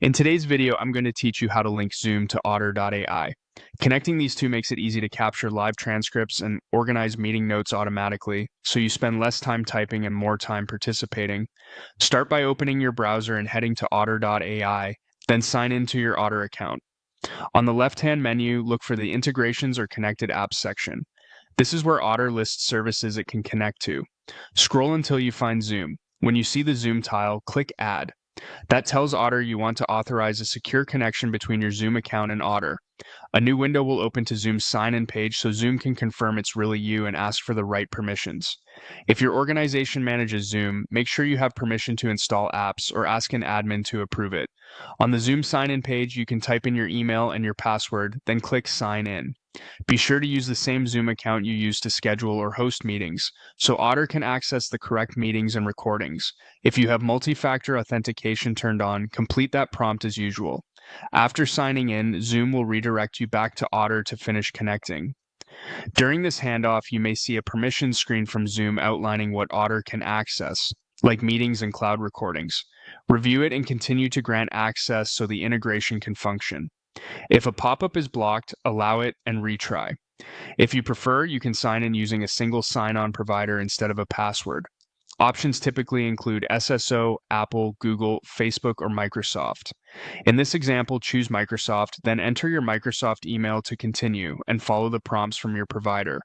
In today's video, I'm going to teach you how to link Zoom to Otter.ai. Connecting these two makes it easy to capture live transcripts and organize meeting notes automatically, so you spend less time typing and more time participating. Start by opening your browser and heading to Otter.ai, then sign into your Otter account. On the left-hand menu, look for the Integrations or Connected Apps section. This is where Otter lists services it can connect to. Scroll until you find Zoom. When you see the Zoom tile, click Add. That tells Otter you want to authorize a secure connection between your Zoom account and Otter. A new window will open to Zoom's sign-in page so Zoom can confirm it's really you and ask for the right permissions. If your organization manages Zoom, make sure you have permission to install apps or ask an admin to approve it. On the Zoom sign-in page, you can type in your email and your password, then click Sign In. Be sure to use the same Zoom account you use to schedule or host meetings, so Otter can access the correct meetings and recordings. If you have multi-factor authentication turned on, complete that prompt as usual. After signing in, Zoom will redirect you back to Otter to finish connecting. During this handoff, you may see a permission screen from Zoom outlining what Otter can access, like meetings and cloud recordings. Review it and continue to grant access so the integration can function. If a pop-up is blocked, allow it and retry. If you prefer, you can sign in using a single sign-on provider instead of a password. Options typically include SSO, Apple, Google, Facebook, or Microsoft. In this example, choose Microsoft, then enter your Microsoft email to continue and follow the prompts from your provider.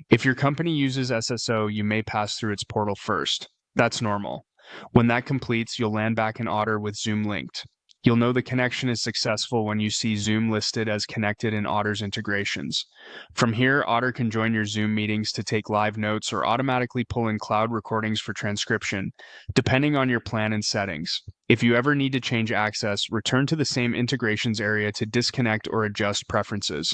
If your company uses SSO, you may pass through its portal first. That's normal. When that completes, you'll land back in Otter with Zoom linked. You'll know the connection is successful when you see Zoom listed as connected in Otter's integrations. From here, Otter can join your Zoom meetings to take live notes or automatically pull in cloud recordings for transcription, depending on your plan and settings. If you ever need to change access, return to the same integrations area to disconnect or adjust preferences.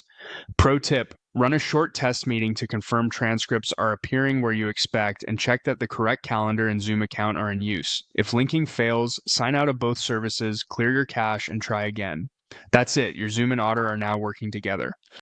Pro tip: run a short test meeting to confirm transcripts are appearing where you expect and check that the correct calendar and Zoom account are in use. If linking fails, sign out of both services, clear your cache, and try again. That's it, your Zoom and Otter are now working together.